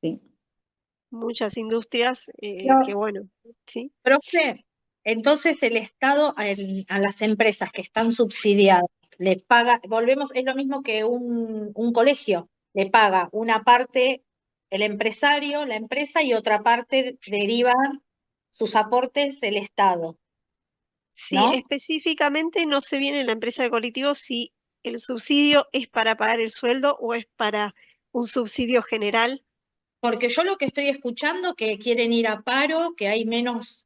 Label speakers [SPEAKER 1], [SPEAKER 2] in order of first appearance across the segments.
[SPEAKER 1] Sí.
[SPEAKER 2] Muchas industrias que, bueno, sí.
[SPEAKER 3] Profe, entonces el Estado a las empresas que están subsidiadas le paga, volvemos, es lo mismo que un colegio, le paga una parte el empresario, la empresa, y otra parte derivan sus aportes el Estado,
[SPEAKER 2] Sí,
[SPEAKER 3] ¿no?
[SPEAKER 2] específicamente no se viene en la empresa de colectivos si el subsidio es para pagar el sueldo o es para un subsidio general.
[SPEAKER 3] Porque yo lo que estoy escuchando que quieren ir a paro, que hay menos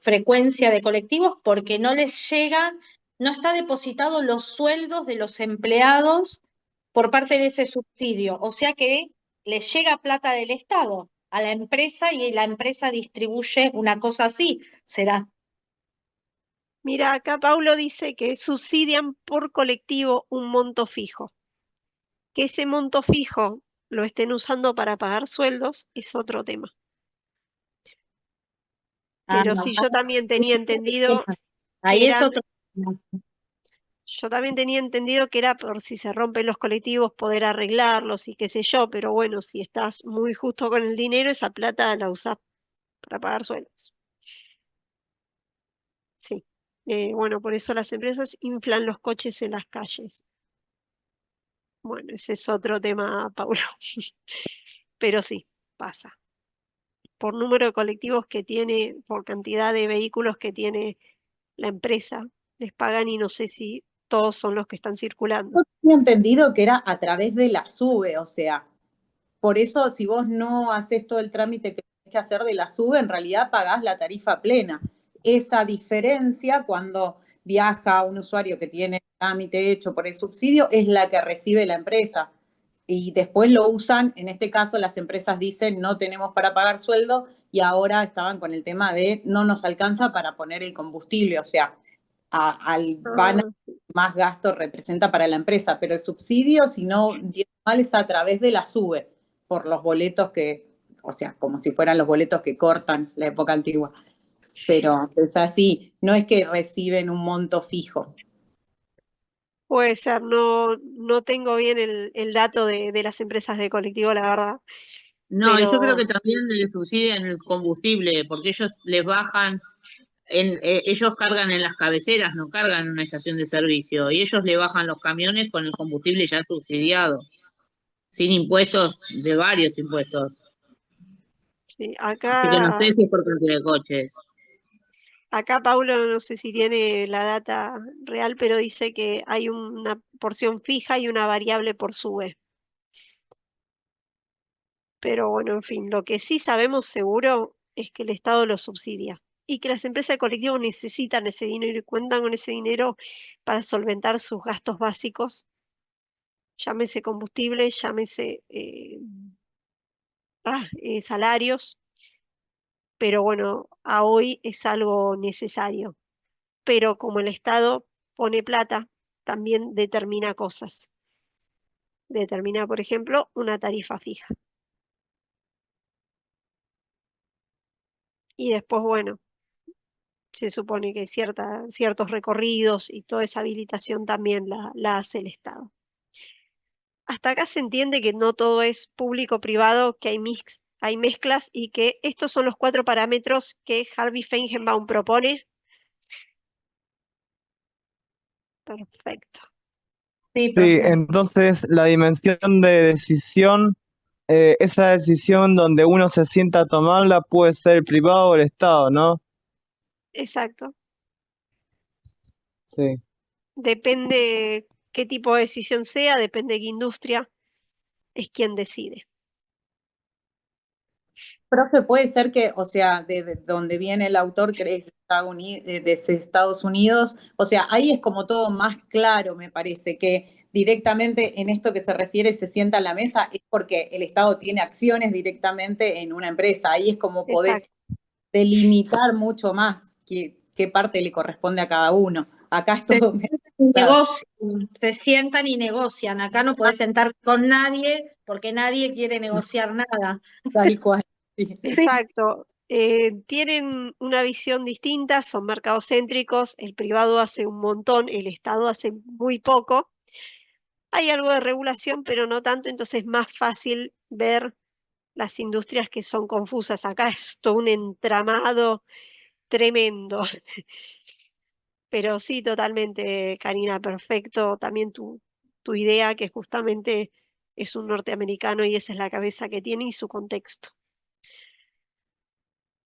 [SPEAKER 3] frecuencia de colectivos porque no les llegan, no está depositado los sueldos de los empleados por parte de ese subsidio. O sea que les llega plata del Estado a la empresa y la empresa distribuye una cosa así, será.
[SPEAKER 2] Mira, acá Paulo dice que subsidian por colectivo un monto fijo. Que ese monto fijo lo estén usando para pagar sueldos es otro tema.
[SPEAKER 3] Ah,
[SPEAKER 2] Pero sí, yo también tenía entendido que
[SPEAKER 3] ahí es
[SPEAKER 2] eran,
[SPEAKER 3] otro tema.
[SPEAKER 2] yo también tenía entendido que era por si se rompen los colectivos poder arreglarlos y qué sé yo, pero bueno, si estás muy justo con el dinero, esa plata la usás para pagar sueldos. Sí. Bueno, por eso las empresas inflan los coches en las calles. Bueno, ese es otro tema, Paulo. Pero sí, pasa. Por número de colectivos que tiene, por cantidad de vehículos que tiene la empresa, les pagan y no sé si todos son los que están circulando.
[SPEAKER 1] Yo tenía entendido que era a través de la SUBE, o sea, por eso si vos no haces todo el trámite que tenés que hacer de la SUBE, en realidad pagás la tarifa plena. Esa diferencia cuando viaja un usuario que tiene el trámite hecho por el subsidio es la que recibe la empresa. Y después lo usan, en este caso las empresas dicen no tenemos para pagar sueldo y ahora estaban con el tema de no nos alcanza para poner el combustible, o sea, al van
[SPEAKER 2] Ah,
[SPEAKER 1] más gasto representa para la empresa, pero el subsidio, si no entiendo mal, es a través de la SUBE, por los boletos que, o sea, como si fueran los boletos que cortan la época antigua. Pero es así, no es que reciben un monto fijo.
[SPEAKER 2] puede ser, no, no tengo bien el dato de las empresas de colectivo, la verdad.
[SPEAKER 4] No, y yo creo que
[SPEAKER 2] Pero
[SPEAKER 4] también les subsidian el combustible, porque ellos les bajan, ellos cargan en las cabeceras, no cargan en una estación de servicio, y ellos le bajan los camiones con el combustible ya subsidiado, sin impuestos, de varios impuestos.
[SPEAKER 2] sí,
[SPEAKER 4] Así que no
[SPEAKER 2] acá,
[SPEAKER 4] sé si es por cantidad de coches.
[SPEAKER 2] acá Paulo no sé si tiene la data real, pero dice que hay una porción fija y una variable por SUBE. Pero bueno, en fin, lo que sí sabemos seguro es que el Estado lo subsidia y que las empresas de colectivo necesitan ese dinero y cuentan con ese dinero para solventar sus gastos básicos, llámese combustible, llámese salarios, pero bueno, a hoy es algo necesario. Pero como el Estado pone plata, también determina cosas. Determina, por ejemplo, una tarifa fija. Y después, bueno, se supone que ciertos recorridos y toda esa habilitación también la hace el Estado. Hasta acá se entiende que no todo es público-privado, que hay mezclas y que estos son los 4 parámetros que Harvey Feigenbaum propone. Perfecto.
[SPEAKER 3] Sí,
[SPEAKER 5] Sí,
[SPEAKER 3] profe.
[SPEAKER 5] entonces la dimensión de decisión, esa decisión donde uno se sienta a tomarla puede ser el privado o el Estado, ¿no?
[SPEAKER 2] Exacto.
[SPEAKER 5] Sí.
[SPEAKER 2] Depende qué tipo de decisión sea, depende qué industria es quien decide.
[SPEAKER 1] Profe, puede ser que, o sea, de donde viene el autor, que es de Estados Unidos, o sea, ahí es como todo más claro, me parece, que directamente en esto que se refiere se sienta a la mesa, es porque el Estado tiene acciones directamente en una empresa. Ahí es como podés
[SPEAKER 2] Exacto.
[SPEAKER 1] delimitar mucho más qué parte le corresponde a cada uno. Acá es
[SPEAKER 3] Se
[SPEAKER 1] todo
[SPEAKER 3] sientan y
[SPEAKER 1] claro,
[SPEAKER 3] se sientan y negocian. Acá no podés sentar con nadie porque nadie quiere negociar nada.
[SPEAKER 1] tal cual. Sí.
[SPEAKER 3] Sí.
[SPEAKER 2] Exacto. Tienen una visión distinta, son mercados céntricos, el privado hace un montón, el Estado hace muy poco. Hay algo de regulación, pero no tanto, entonces es más fácil ver las industrias que son confusas. Acá es todo un entramado tremendo. Pero sí, totalmente, Karina, perfecto. También tu idea, que justamente es un norteamericano y esa es la cabeza que tiene y su contexto.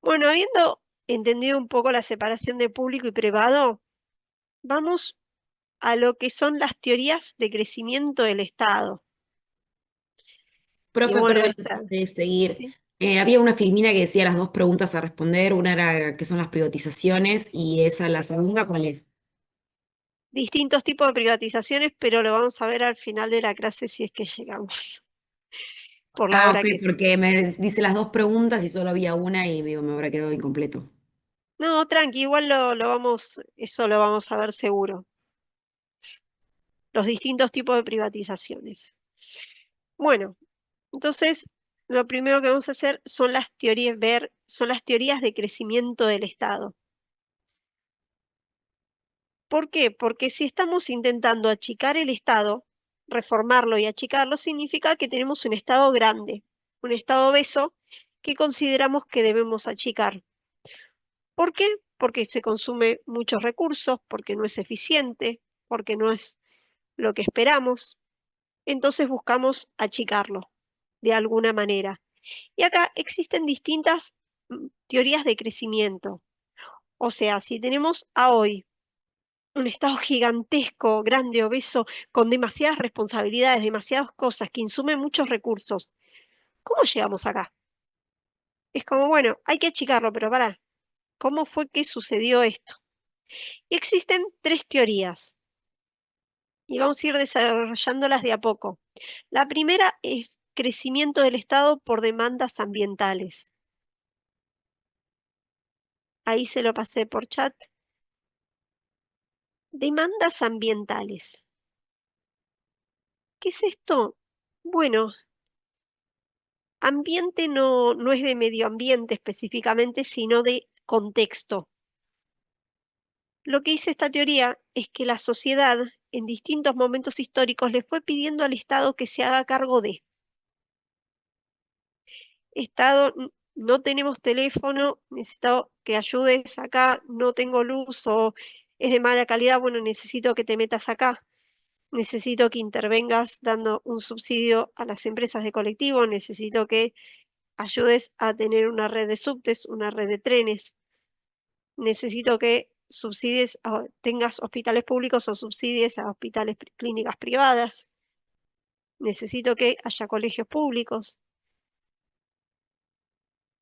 [SPEAKER 2] Bueno, habiendo entendido un poco la separación de público y privado, vamos a lo que son las teorías de crecimiento del Estado. Y
[SPEAKER 6] Profe,
[SPEAKER 2] bueno,
[SPEAKER 6] perdón, antes de seguir.
[SPEAKER 2] ¿sí?
[SPEAKER 6] Había una filmina que decía las dos preguntas a responder. Una era qué son las privatizaciones y esa, la segunda, ¿cuál es?
[SPEAKER 2] Distintos tipos de privatizaciones, pero lo vamos a ver al final de la clase si es que llegamos, por la
[SPEAKER 6] Ah,
[SPEAKER 2] hora
[SPEAKER 6] ok,
[SPEAKER 2] que...
[SPEAKER 6] porque me dice las dos preguntas y solo había una y digo, me habrá quedado incompleto.
[SPEAKER 2] No, tranqui, igual eso lo vamos a ver seguro. Los distintos tipos de privatizaciones. Bueno, entonces lo primero que vamos a hacer son las teorías, son las teorías de crecimiento del Estado. ¿Por qué? Porque si estamos intentando achicar el Estado, reformarlo y achicarlo, significa que tenemos un Estado grande, un Estado obeso que consideramos que debemos achicar. ¿Por qué? Porque se consume muchos recursos, porque no es eficiente, porque no es lo que esperamos. Entonces buscamos achicarlo de alguna manera. Y acá existen distintas teorías de crecimiento. O sea, si tenemos a hoy un Estado gigantesco, grande, obeso, con demasiadas responsabilidades, demasiadas cosas, que insume muchos recursos, ¿cómo llegamos acá? Es como, bueno, hay que achicarlo, pero pará, ¿cómo fue que sucedió esto? Y existen tres teorías, y vamos a ir desarrollándolas de a poco. La primera es crecimiento del Estado por demandas ambientales. Ahí se lo pasé por chat. Demandas ambientales. ¿Qué es esto? Bueno, ambiente no es de medio ambiente específicamente, sino de contexto. Lo que dice esta teoría es que la sociedad en distintos momentos históricos le fue pidiendo al Estado que se haga cargo de. Estado, no tenemos teléfono, necesito que ayudes acá, no tengo luz o es de mala calidad, bueno, necesito que te metas acá. Necesito que intervengas dando un subsidio a las empresas de colectivo, necesito que ayudes a tener una red de subtes, una red de trenes, necesito que subsidies, tengas hospitales públicos o subsidies a hospitales, clínicas privadas, necesito que haya colegios públicos.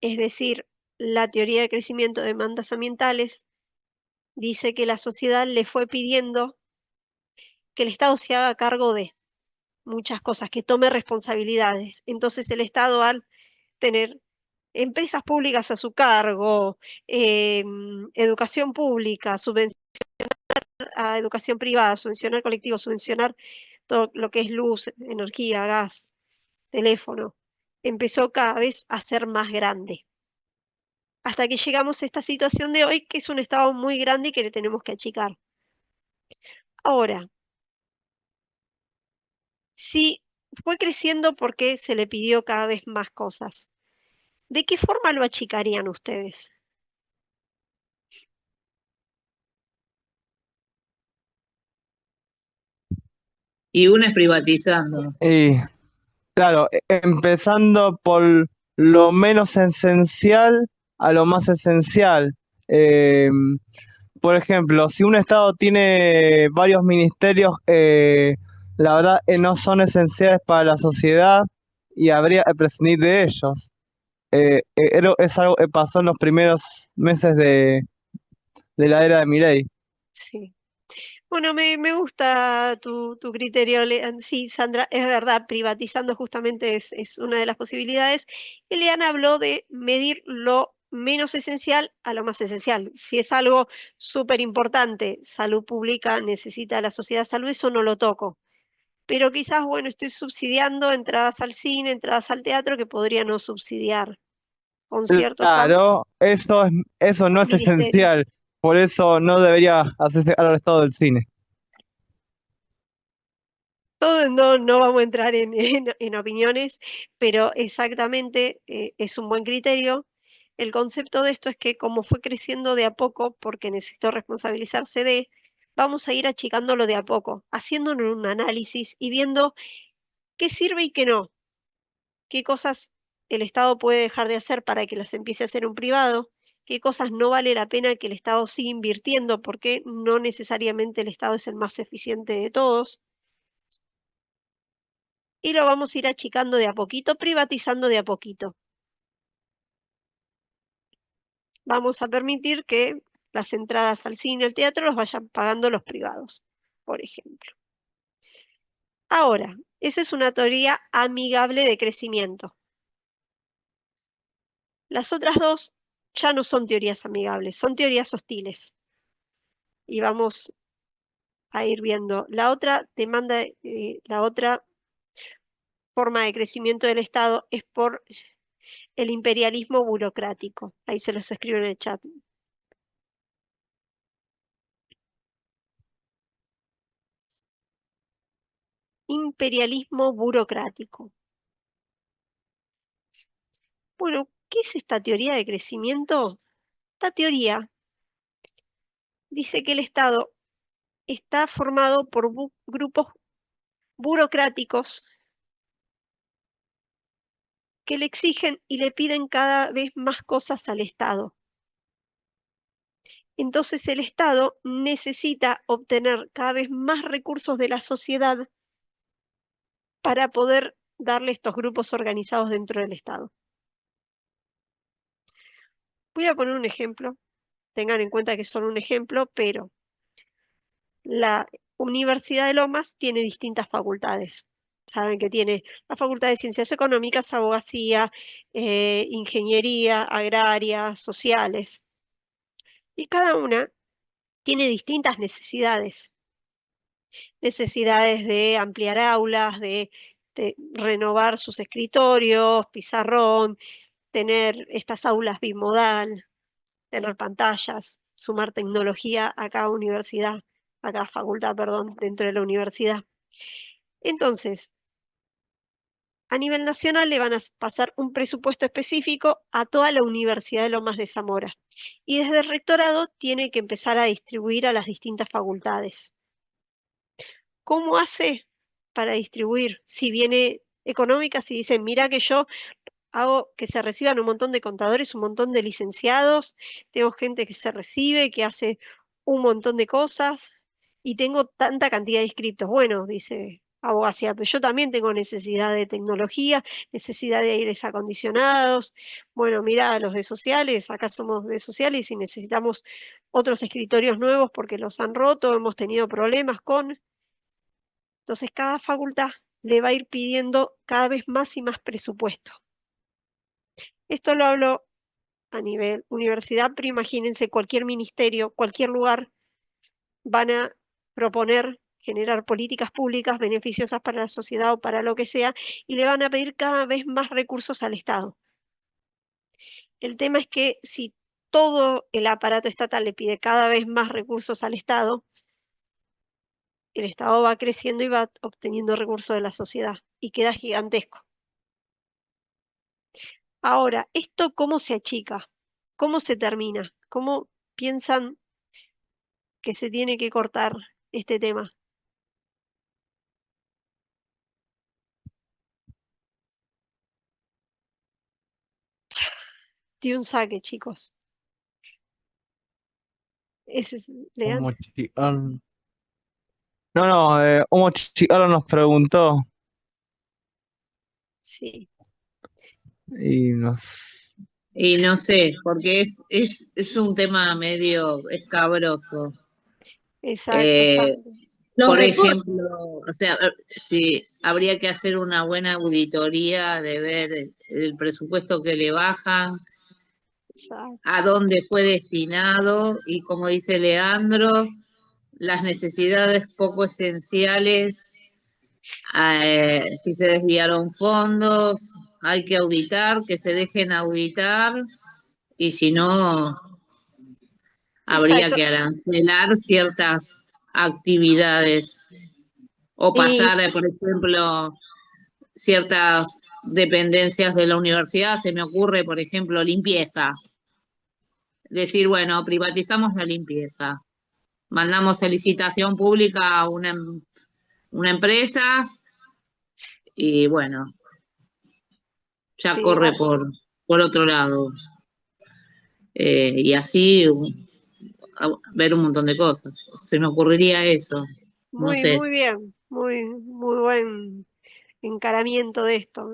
[SPEAKER 2] Es decir, la teoría de crecimiento de demandas ambientales dice que la sociedad le fue pidiendo que el Estado se haga cargo de muchas cosas, que tome responsabilidades. Entonces el Estado, al tener empresas públicas a su cargo, educación pública, subvencionar a educación privada, subvencionar colectivos, subvencionar todo lo que es luz, energía, gas, teléfono, empezó cada vez a ser más grande. Hasta que llegamos a esta situación de hoy, que es un Estado muy grande y que le tenemos que achicar. Ahora, si fue creciendo porque se le pidió cada vez más cosas, ¿de qué forma lo achicarían ustedes?
[SPEAKER 4] Y una es privatizando.
[SPEAKER 5] Y claro, empezando por lo menos esencial a lo más esencial. Eh, por ejemplo, si un estado tiene varios ministerios, la verdad no son esenciales para la sociedad y habría que prescindir de ellos. Es algo que pasó en los primeros meses de la era de Milei.
[SPEAKER 2] Sí. Bueno, me gusta tu criterio. Sí, Sandra, es verdad, privatizando justamente es una de las posibilidades. Eliana habló de medir lo menos esencial a lo más esencial. Si es algo súper importante, salud pública, necesita la sociedad salud, eso no lo toco. Pero quizás, bueno, estoy subsidiando entradas al cine, entradas al teatro que podría no subsidiar. Conciertos a
[SPEAKER 5] Claro, eso no es
[SPEAKER 2] ministerios.
[SPEAKER 5] esencial, por eso no debería hacerse cargo el estado del cine.
[SPEAKER 2] no vamos a entrar en opiniones, pero exactamente es un buen criterio. El concepto de esto es que como fue creciendo de a poco, porque necesitó responsabilizarse vamos a ir achicándolo de a poco, haciéndonos un análisis y viendo qué sirve y qué no, qué cosas el Estado puede dejar de hacer para que las empiece a hacer un privado, qué cosas no vale la pena que el Estado siga invirtiendo, porque no necesariamente el Estado es el más eficiente de todos. Y lo vamos a ir achicando de a poquito, privatizando de a poquito. Vamos a permitir que las entradas al cine, al teatro, los vayan pagando los privados, por ejemplo. Ahora, esa es una teoría amigable de crecimiento. Las otras dos ya no son teorías amigables, son teorías hostiles. Y vamos a ir viendo. La otra demanda, la otra forma de crecimiento del Estado es por el imperialismo burocrático. Ahí se los escribo en el chat. Imperialismo burocrático. Bueno, ¿qué es esta teoría de crecimiento? Esta teoría dice que el Estado está formado por grupos burocráticos que le exigen y le piden cada vez más cosas al Estado. Entonces el Estado necesita obtener cada vez más recursos de la sociedad para poder darle estos grupos organizados dentro del Estado. Voy a poner un ejemplo. Tengan en cuenta que es solo un ejemplo, pero la Universidad de Lomas tiene distintas facultades. Saben que tiene la Facultad de Ciencias Económicas, Abogacía, Ingeniería, Agraria, Sociales. Y cada una tiene distintas necesidades. Necesidades de ampliar aulas, de renovar sus escritorios, pizarrón, tener estas aulas bimodal, tener pantallas, sumar tecnología a cada universidad, a cada facultad, perdón, dentro de la universidad. Entonces, a nivel nacional le van a pasar un presupuesto específico a toda la Universidad de Lomas de Zamora. Y desde el rectorado tiene que empezar a distribuir a las distintas facultades. ¿Cómo hace para distribuir? Si viene económica, si dicen, mira que yo hago que se reciban un montón de contadores, un montón de licenciados, tengo gente que se recibe, que hace un montón de cosas y tengo tanta cantidad de inscriptos. Bueno, dice Abogacía, pero yo también tengo necesidad de tecnología, necesidad de aires acondicionados. Bueno, mira, los de sociales, acá somos de sociales y necesitamos otros escritorios nuevos porque los han roto, hemos tenido problemas con... Entonces cada facultad le va a ir pidiendo cada vez más y más presupuesto. Esto lo hablo a nivel universidad, pero imagínense cualquier ministerio, cualquier lugar, van a proponer generar políticas públicas beneficiosas para la sociedad o para lo que sea, y le van a pedir cada vez más recursos al Estado. El tema es que si todo el aparato estatal le pide cada vez más recursos al Estado, el Estado va creciendo y va obteniendo recursos de la sociedad, y queda gigantesco. Ahora, ¿esto cómo se achica? ¿Cómo se termina? ¿Cómo piensan que se tiene que cortar este tema? De un saque, chicos. Ese es,
[SPEAKER 5] Como
[SPEAKER 2] lean.
[SPEAKER 5] No, Humo Chicano nos preguntó
[SPEAKER 2] Sí,
[SPEAKER 5] y nos...
[SPEAKER 4] Y no sé, porque es un tema medio escabroso.
[SPEAKER 2] exacto.
[SPEAKER 3] Los
[SPEAKER 4] Por
[SPEAKER 3] recortes,
[SPEAKER 4] ejemplo, o sea, si habría que hacer una buena auditoría de ver el presupuesto que le bajan,
[SPEAKER 2] Exacto.
[SPEAKER 4] a dónde fue destinado y, como dice Leandro, las necesidades poco esenciales, si se desviaron fondos, hay que auditar, que se dejen auditar y si no, habría
[SPEAKER 2] Exacto.
[SPEAKER 4] que arancelar ciertas actividades. O
[SPEAKER 3] Y
[SPEAKER 4] pasar, por ejemplo, ciertas dependencias de la universidad, se me ocurre, por ejemplo, limpieza. Decir, bueno, privatizamos la limpieza. Mandamos a licitación pública a una empresa y bueno, ya
[SPEAKER 2] Sí,
[SPEAKER 4] corre por otro lado. Y así ver un montón de cosas. Se me ocurriría eso, no
[SPEAKER 2] muy,
[SPEAKER 4] sé.
[SPEAKER 2] muy bien, muy buen encaramiento de esto.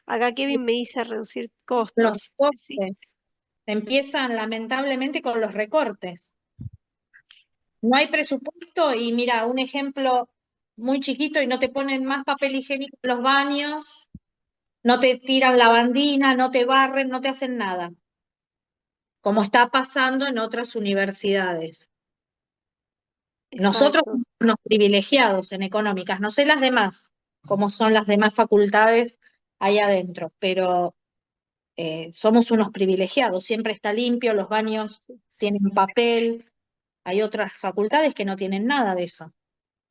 [SPEAKER 2] Acá Kevin me dice reducir
[SPEAKER 3] los
[SPEAKER 2] costos. Sí, sí.
[SPEAKER 3] recortes empiezan lamentablemente con los recortes. No hay presupuesto y mira, un ejemplo muy chiquito y no te ponen más papel higiénico en los baños, no te tiran lavandina, no te barren, no te hacen nada, como está pasando en otras universidades. Nosotros
[SPEAKER 2] Exacto.
[SPEAKER 3] somos unos privilegiados en económicas, no sé las demás, cómo son las demás facultades ahí adentro, pero somos unos privilegiados, siempre está limpio, los baños tienen papel, hay otras facultades que no tienen nada de eso.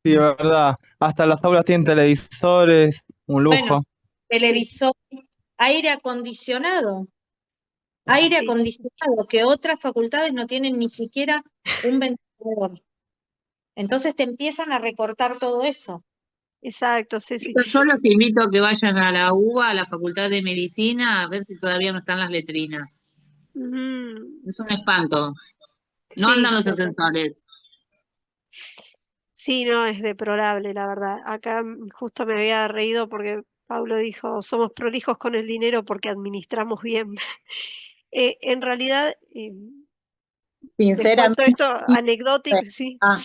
[SPEAKER 5] Sí, verdad. Hasta las aulas tienen televisores, un
[SPEAKER 3] Bueno,
[SPEAKER 5] lujo.
[SPEAKER 2] Sí,
[SPEAKER 3] televisor, aire acondicionado, aire
[SPEAKER 2] sí,
[SPEAKER 3] acondicionado, que otras facultades no tienen ni siquiera un ventilador. Entonces te empiezan a recortar todo eso.
[SPEAKER 2] exacto, sí, sí.
[SPEAKER 4] Yo los invito a que vayan a la UBA, a la Facultad de Medicina, a ver si todavía no están las letrinas.
[SPEAKER 2] Mm,
[SPEAKER 4] Es un espanto. No andan
[SPEAKER 2] sí,
[SPEAKER 4] los
[SPEAKER 2] total.
[SPEAKER 4] ascensores.
[SPEAKER 2] Sí, no, es deplorable, la verdad. Acá justo me había reído porque Pablo dijo, somos prolijos con el dinero porque administramos bien. En realidad, les cuento
[SPEAKER 1] Sinceramente,
[SPEAKER 2] esto anecdótico, sí.
[SPEAKER 1] ah,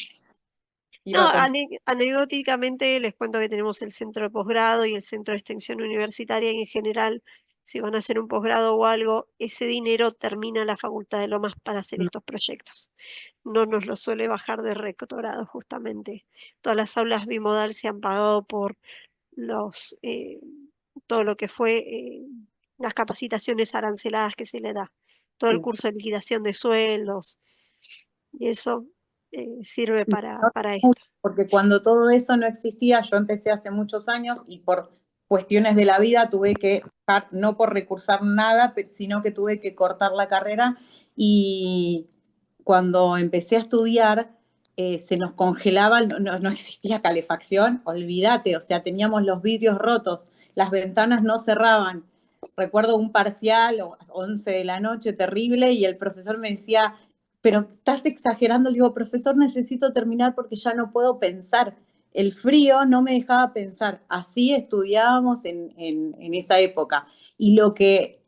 [SPEAKER 2] No,
[SPEAKER 1] iba a contar.
[SPEAKER 2] anecdóticamente les cuento que tenemos el centro de posgrado y el centro de extensión universitaria y en general, si van a hacer un posgrado o algo, ese dinero termina la Facultad de Lomas para hacer estos proyectos. No nos lo suele bajar de rectorado, justamente. Todas las aulas bimodal se han pagado por los, todo lo que fue las capacitaciones aranceladas que se le da, todo el
[SPEAKER 1] Sí.
[SPEAKER 2] curso de liquidación de sueldos, y eso sirve
[SPEAKER 1] Me
[SPEAKER 2] para
[SPEAKER 1] mucho,
[SPEAKER 2] esto.
[SPEAKER 1] porque cuando todo eso no existía, yo empecé hace muchos años y por cuestiones de la vida tuve que dejar, no por recursar nada, sino que tuve que cortar la carrera y cuando empecé a estudiar se nos congelaba, no existía calefacción, olvídate, o sea, teníamos los vidrios rotos, las ventanas no cerraban. Recuerdo un parcial, 11 de la noche, terrible, y el profesor me decía, pero estás exagerando. Le digo, profesor, necesito terminar porque ya no puedo pensar. El frío no me dejaba pensar. Así estudiábamos en esa época. Y lo que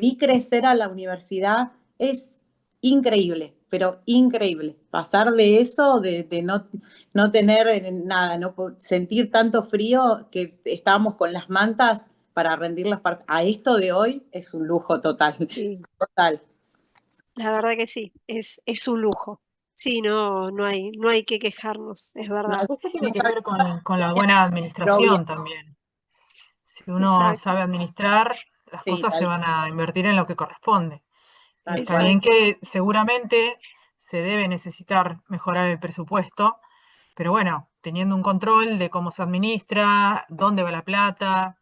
[SPEAKER 1] vi crecer a la universidad es increíble, pero increíble. Pasar de eso, de no tener nada, no sentir tanto frío que estábamos con las mantas para rendir los parciales. A esto de hoy es un lujo total,
[SPEAKER 2] Sí,
[SPEAKER 1] total.
[SPEAKER 2] la verdad que sí, es un lujo. Sí, no hay que quejarnos, es
[SPEAKER 1] No,
[SPEAKER 2] verdad.
[SPEAKER 6] Eso tiene que
[SPEAKER 1] nunca
[SPEAKER 6] ver con la buena
[SPEAKER 1] pero bien.
[SPEAKER 6] administración también. Si uno
[SPEAKER 2] Exacto,
[SPEAKER 6] sabe administrar, las
[SPEAKER 1] Sí,
[SPEAKER 6] cosas se van a invertir en lo que corresponde.
[SPEAKER 1] tal
[SPEAKER 6] Está
[SPEAKER 1] cual.
[SPEAKER 6] bien
[SPEAKER 2] exacto,
[SPEAKER 6] que seguramente se debe necesitar mejorar el presupuesto, pero bueno, teniendo un control de cómo se administra, dónde va la plata,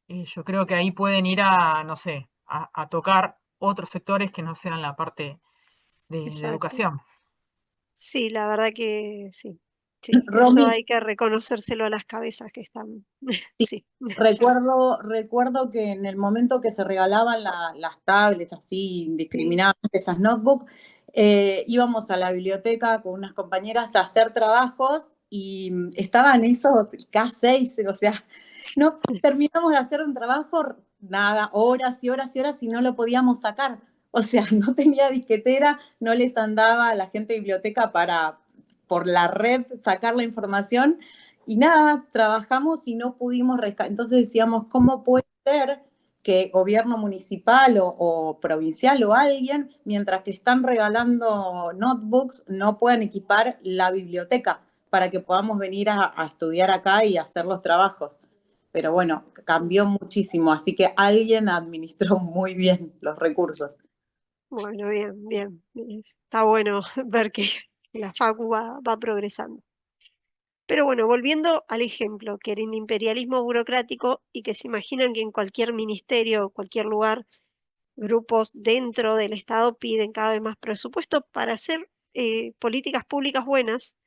[SPEAKER 6] yo creo que ahí pueden ir a, no sé, a tocar otros sectores que no sean la parte de
[SPEAKER 2] exacto.
[SPEAKER 6] educación.
[SPEAKER 2] Sí, la verdad que sí. Sí, eso
[SPEAKER 1] Romy,
[SPEAKER 2] hay que reconocérselo a las cabezas que están.
[SPEAKER 1] sí,
[SPEAKER 2] Sí,
[SPEAKER 1] recuerdo que en el momento que se regalaban las tablets así
[SPEAKER 2] sí,
[SPEAKER 1] indiscriminadamente, esas notebooks, íbamos a la biblioteca con unas compañeras a hacer trabajos y estaban esos K6, o sea, no terminamos de hacer un trabajo, nada, horas y horas y horas y no lo podíamos sacar. O sea, no tenía disquetera, no les andaba a la gente de biblioteca para por la red sacar la información. Y nada, trabajamos y no pudimos rescatar. Entonces decíamos, ¿cómo puede ser que gobierno municipal o provincial o alguien, mientras que están regalando notebooks, no puedan equipar la biblioteca para que podamos venir a estudiar acá y hacer los trabajos? Pero bueno, cambió muchísimo, así que alguien administró muy bien los recursos.
[SPEAKER 2] bueno, bien, bien. Está bueno ver que la Facu va progresando. Pero bueno, volviendo al ejemplo, que era el imperialismo burocrático y que se imaginan que en cualquier ministerio o cualquier lugar, grupos dentro del Estado piden cada vez más presupuesto para hacer políticas públicas buenas.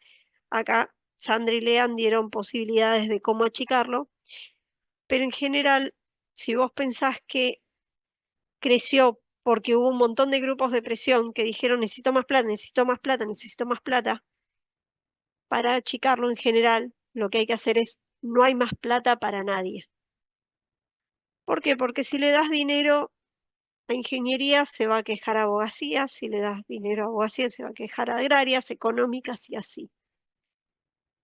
[SPEAKER 2] Acá Sandra y Lean dieron posibilidades de cómo achicarlo, pero en general, si vos pensás que creció porque hubo un montón de grupos de presión que dijeron necesito más plata, necesito más plata, necesito más plata, para achicarlo en general, lo que hay que hacer es no hay más plata para nadie. ¿Por qué? Porque si le das dinero a ingeniería se va a quejar a abogacía, si le das dinero a abogacía se va a quejar a agrarias, económicas y así.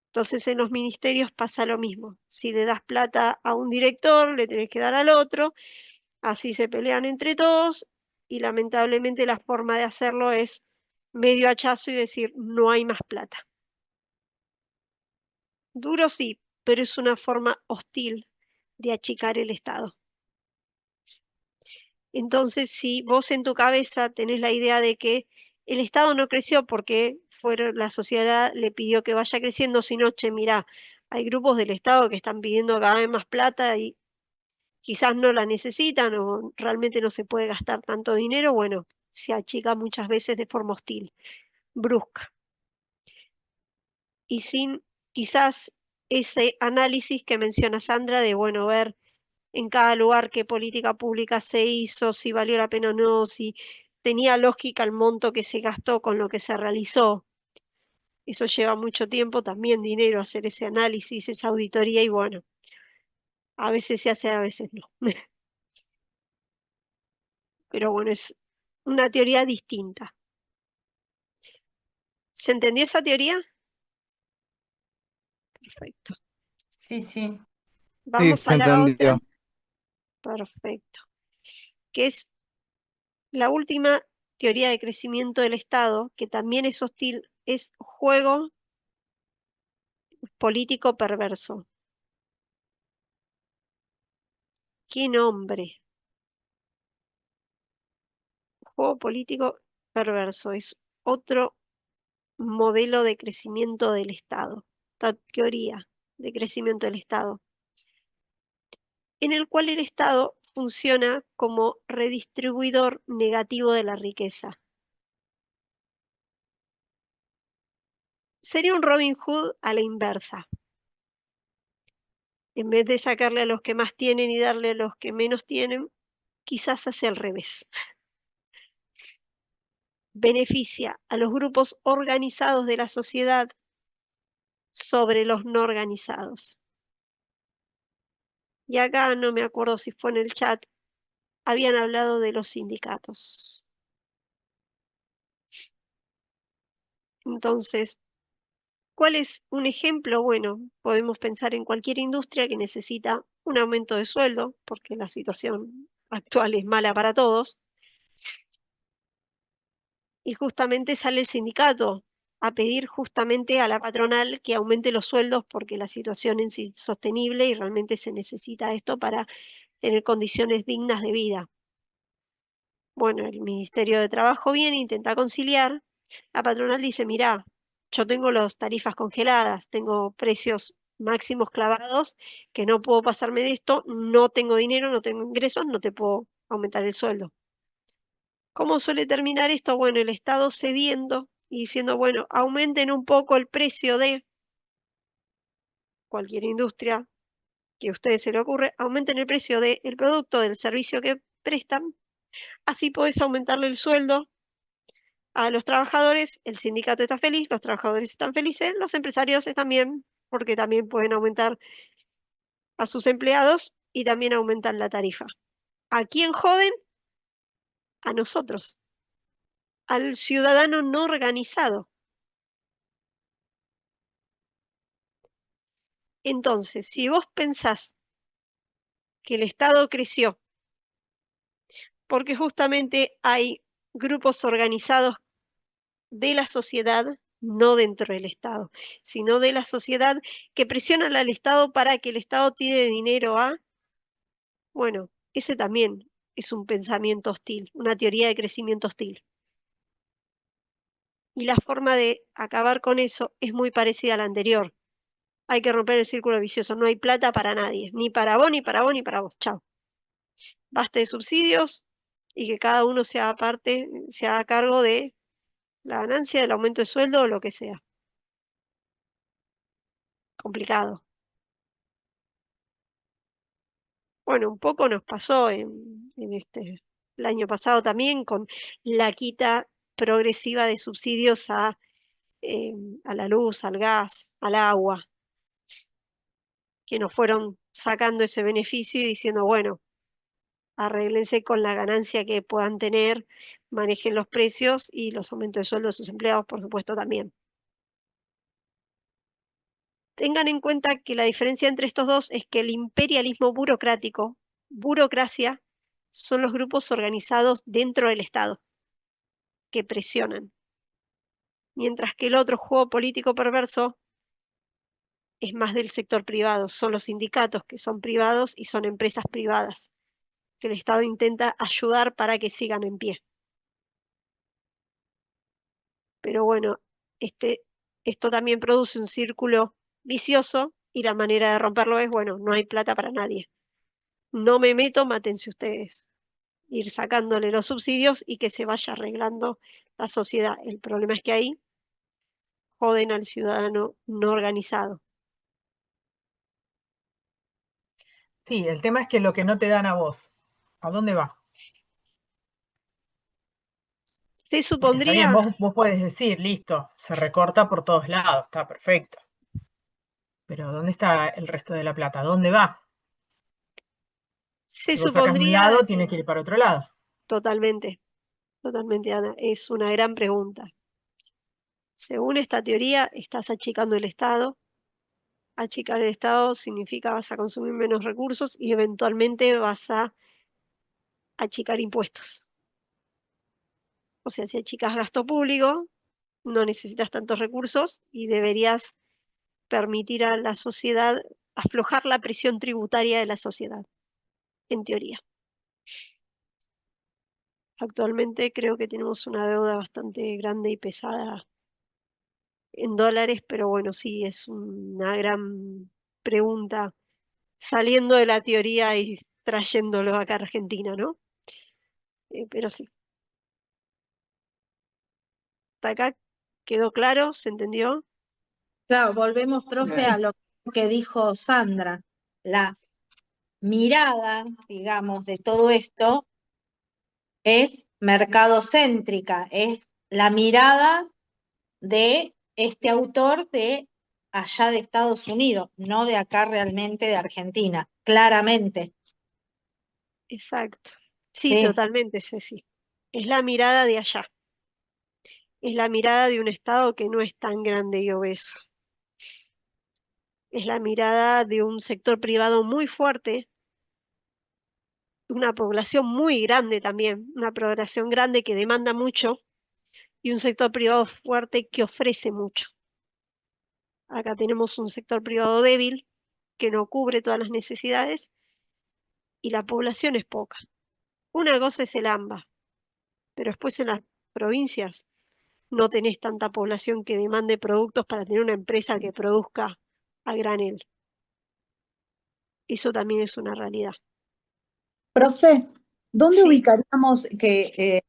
[SPEAKER 2] Entonces en los ministerios pasa lo mismo. Si le das plata a un director, le tenés que dar al otro, así se pelean entre todos y lamentablemente la forma de hacerlo es medio hachazo y decir no hay más plata. Duro sí, pero es una forma hostil de achicar el Estado. Entonces, si vos en tu cabeza tenés la idea de que el Estado no creció porque la sociedad le pidió que vaya creciendo, sino, che, mirá, hay grupos del Estado que están pidiendo cada vez más plata y quizás no la necesitan o realmente no se puede gastar tanto dinero, bueno, se achica muchas veces de forma hostil, brusca. Y sin quizás ese análisis que menciona Sandra de, bueno, ver en cada lugar qué política pública se hizo, si valió la pena o no, si tenía lógica el monto que se gastó con lo que se realizó. Eso lleva mucho tiempo, también dinero, hacer ese análisis, esa auditoría y bueno, a veces se hace, a veces no. Pero bueno, es una teoría distinta. ¿Se entendió esa teoría? Perfecto.
[SPEAKER 7] Sí, sí.
[SPEAKER 5] Sí,
[SPEAKER 2] Vamos
[SPEAKER 5] se
[SPEAKER 2] a la otra.
[SPEAKER 5] entendió.
[SPEAKER 2] Perfecto. Que es la última teoría de crecimiento del Estado, que también es hostil, es juego político perverso. ¿Qué nombre? Juego político perverso. Es otro modelo de crecimiento del Estado. Esta teoría de crecimiento del Estado. En el cual el Estado funciona como redistribuidor negativo de la riqueza. Sería un Robin Hood a la inversa. En vez de sacarle a los que más tienen y darle a los que menos tienen, quizás hace al revés. Beneficia a los grupos organizados de la sociedad sobre los no organizados. Y acá no me acuerdo si fue en el chat, habían hablado de los sindicatos. Entonces, ¿cuál es un ejemplo? Bueno, podemos pensar en cualquier industria que necesita un aumento de sueldo, porque la situación actual es mala para todos, y justamente sale el sindicato a pedir justamente a la patronal que aumente los sueldos porque la situación es insostenible y realmente se necesita esto para tener condiciones dignas de vida. Bueno, el Ministerio de Trabajo viene, intenta conciliar, la patronal dice, mirá, yo tengo las tarifas congeladas, tengo precios máximos clavados, que no puedo pasarme de esto, no tengo dinero, no tengo ingresos, no te puedo aumentar el sueldo. ¿Cómo suele terminar esto? Bueno, el Estado cediendo y diciendo, bueno, aumenten un poco el precio de cualquier industria que a ustedes se le ocurre, aumenten el precio del producto, del servicio que prestan, así podés aumentarle el sueldo a los trabajadores, el sindicato está feliz, los trabajadores están felices, los empresarios están bien, porque también pueden aumentar a sus empleados y también aumentan la tarifa. ¿A quién joden? A nosotros, al ciudadano no organizado. Entonces, si vos pensás que el Estado creció porque justamente hay grupos organizados de la sociedad, no dentro del Estado, sino de la sociedad que presionan al Estado para que el Estado tire dinero a, bueno, ese también es un pensamiento hostil, una teoría de crecimiento hostil. Y la forma de acabar con eso es muy parecida a la anterior. Hay que romper el círculo vicioso. No hay plata para nadie, ni para vos, ni para vos, ni para vos. Chao. Basta de subsidios y que cada uno se haga cargo de la ganancia, del aumento de sueldo o lo que sea. Complicado. Bueno, un poco nos pasó el año pasado también con la quita progresiva de subsidios a la luz, al gas, al agua, que nos fueron sacando ese beneficio y diciendo, bueno, arréglense con la ganancia que puedan tener, manejen los precios y los aumentos de sueldo de sus empleados, por supuesto, también. Tengan en cuenta que la diferencia entre estos dos es que el imperialismo burocrático, burocracia, son los grupos organizados dentro del Estado que presionan, mientras que el otro juego político perverso es más del sector privado, son los sindicatos que son privados y son empresas privadas, que el Estado intenta ayudar para que sigan en pie. Pero bueno, esto también produce un círculo vicioso y la manera de romperlo es, bueno, no hay plata para nadie. No me meto, mátense ustedes. Ir sacándole los subsidios y que se vaya arreglando la sociedad. El problema es que ahí joden al ciudadano no organizado.
[SPEAKER 6] Sí, el tema es que lo que no te dan a vos, ¿a dónde va?
[SPEAKER 2] Se
[SPEAKER 6] Porque está bien,
[SPEAKER 2] supondría,
[SPEAKER 6] vos podés decir, listo, se recorta por todos lados, está perfecto. Pero ¿dónde está el resto de la plata? ¿Dónde va?
[SPEAKER 2] se
[SPEAKER 6] Si vos sacás de un
[SPEAKER 2] supondría
[SPEAKER 6] lado, tiene que ir para otro lado.
[SPEAKER 2] totalmente, totalmente, Ana, es una gran pregunta. Según esta teoría, estás achicando el Estado. Achicar el Estado significa vas a consumir menos recursos y eventualmente vas a achicar impuestos. O sea, si achicas gasto público, no necesitas tantos recursos y deberías permitir a la sociedad aflojar la presión tributaria de la sociedad, en teoría. Actualmente creo que tenemos una deuda bastante grande y pesada en dólares, pero bueno, sí, es una gran pregunta saliendo de la teoría y trayéndolo acá a Argentina, ¿no? Pero sí, hasta acá quedó claro, ¿se entendió?
[SPEAKER 3] Claro, volvemos, profe, a lo que dijo Sandra. La mirada, digamos, de todo esto es mercadocéntrica, es la mirada de este autor de allá de Estados Unidos, no de acá realmente de Argentina, claramente.
[SPEAKER 2] Exacto. Sí,
[SPEAKER 3] Sí,
[SPEAKER 2] totalmente, Ceci. Es la mirada de allá. Es la mirada de un Estado que no es tan grande y obeso. Es la mirada de un sector privado muy fuerte, una población muy grande también, una población grande que demanda mucho y un sector privado fuerte que ofrece mucho. Acá tenemos un sector privado débil que no cubre todas las necesidades y la población es poca. Una cosa es el AMBA, pero después en las provincias no tenés tanta población que demande productos para tener una empresa que produzca a granel. Eso también es una realidad.
[SPEAKER 1] Profe, ¿dónde
[SPEAKER 2] Sí,
[SPEAKER 1] ubicaríamos que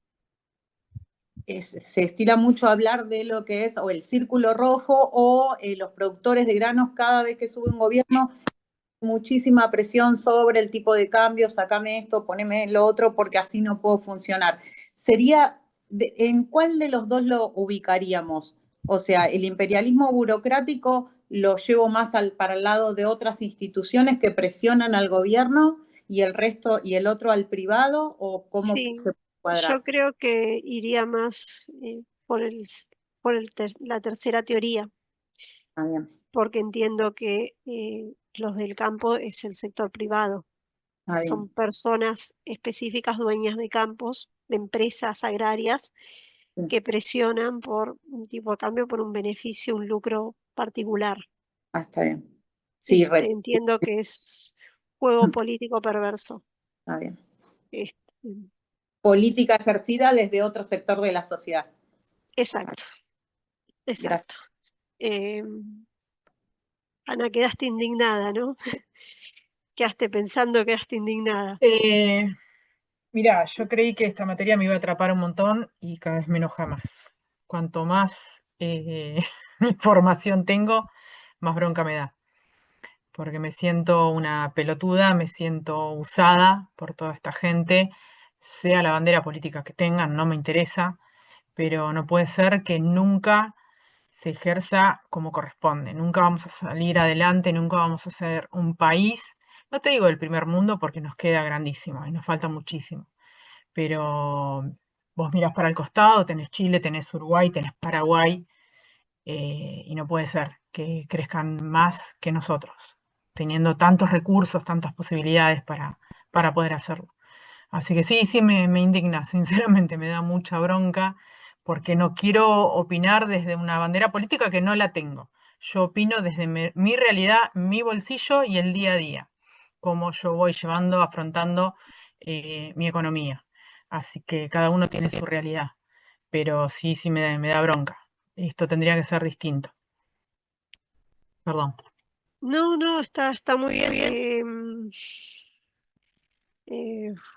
[SPEAKER 1] se estila mucho hablar de lo que es o el círculo rojo o los productores de granos cada vez que sube un gobierno? Muchísima presión sobre el tipo de cambio, sacame esto, poneme lo otro, porque así no puedo funcionar. ¿En cuál de los dos lo ubicaríamos? O sea, el imperialismo burocrático lo llevo más para el lado de otras instituciones que presionan al gobierno y el resto y el otro al privado, ¿o cómo
[SPEAKER 2] sí.
[SPEAKER 1] se puede
[SPEAKER 2] Yo
[SPEAKER 1] cuadrar?
[SPEAKER 2] creo que iría más la tercera teoría,
[SPEAKER 1] Ah, bien,
[SPEAKER 2] porque entiendo que los del campo es el sector privado.
[SPEAKER 1] ah,
[SPEAKER 2] Son
[SPEAKER 1] bien,
[SPEAKER 2] personas específicas dueñas de campos, de empresas agrarias,
[SPEAKER 1] sí.
[SPEAKER 2] que presionan por un tipo de cambio, por un beneficio, un lucro particular.
[SPEAKER 1] Ah, está bien. Sí,
[SPEAKER 2] Entiendo que es juego político perverso.
[SPEAKER 1] está bien.
[SPEAKER 2] Este,
[SPEAKER 1] Política ejercida desde otro sector de la sociedad.
[SPEAKER 2] exacto,
[SPEAKER 1] Gracias.
[SPEAKER 2] exacto. Eh, Ana, quedaste indignada, ¿no? Quedaste pensando, quedaste indignada.
[SPEAKER 6] Mirá, yo creí que esta materia me iba a atrapar un montón y cada vez me enoja más. Cuanto más información tengo, más bronca me da. Porque me siento una pelotuda, me siento usada por toda esta gente, sea la bandera política que tengan, no me interesa, pero no puede ser que nunca se ejerza como corresponde. Nunca vamos a salir adelante, nunca vamos a ser un país, no te digo del primer mundo porque nos queda grandísimo y nos falta muchísimo, pero vos mirás para el costado, tenés Chile, tenés Uruguay, tenés Paraguay, y no puede ser que crezcan más que nosotros, teniendo tantos recursos, tantas posibilidades para poder hacerlo. Así que sí, me indigna, sinceramente me da mucha bronca porque no quiero opinar desde una bandera política que no la tengo. Yo opino desde mi realidad, mi bolsillo y el día a día, cómo yo voy llevando, afrontando mi economía. Así que cada uno tiene su realidad, pero sí me da bronca. Esto tendría que ser distinto. Perdón.
[SPEAKER 2] No, está muy bien.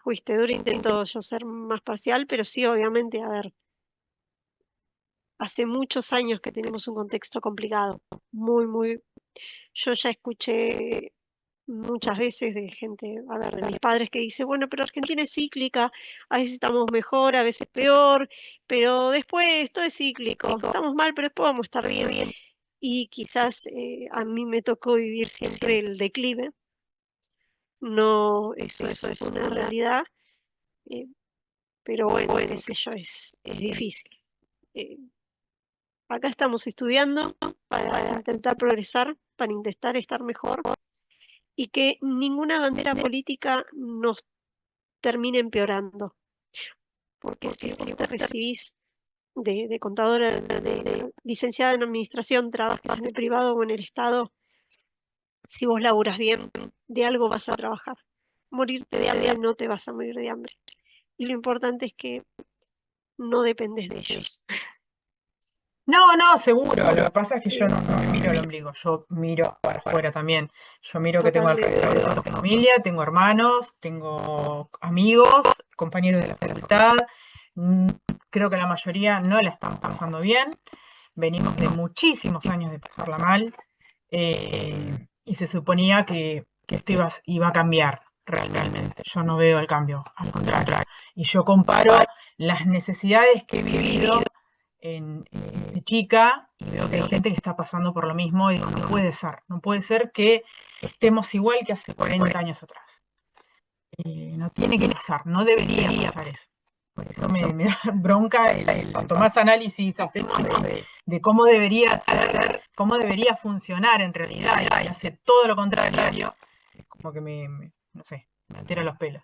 [SPEAKER 2] Fuiste duro, intento yo ser más parcial, pero sí, obviamente, a ver, hace muchos años que tenemos un contexto complicado, muy. Yo ya escuché muchas veces de gente, a ver, de mis padres que dice, bueno, pero Argentina es cíclica, a veces estamos mejor, a veces peor, pero después todo es cíclico, estamos mal, pero después vamos a estar bien. Y quizás a mí me tocó vivir siempre el declive, no, eso es una realidad, eh, pero bueno, qué sé yo, es difícil. Acá estamos estudiando para intentar progresar, para intentar estar mejor y que ninguna bandera política nos termine empeorando. Porque si vos te recibís de contadora, de licenciada en administración, trabajes en el privado o en el Estado, si vos laburas bien, de algo vas a trabajar. Morirte de hambre no te vas a morir de hambre. Y lo importante es que no dependes de ellos.
[SPEAKER 6] No, seguro. Lo que pasa es que yo no me miro el ombligo, yo miro para afuera también. Yo miro que tengo alrededor de familia, tengo hermanos, tengo amigos, compañeros de la facultad. Creo que la mayoría no la están pasando bien. Venimos de muchísimos años de pasarla mal. Y se suponía que esto iba a cambiar realmente. Yo no veo el cambio, al contrario. Y yo comparo las necesidades que he vivido de chica y veo que hay gente que está pasando por lo mismo y digo, no puede ser que estemos igual que hace 40 años atrás. No tiene que pasar, no debería pasar eso. Por eso me da bronca cuanto más análisis hacemos de cómo debería ser, cómo debería funcionar en realidad y hace todo lo contrario, es como que no sé, me altera los pelos.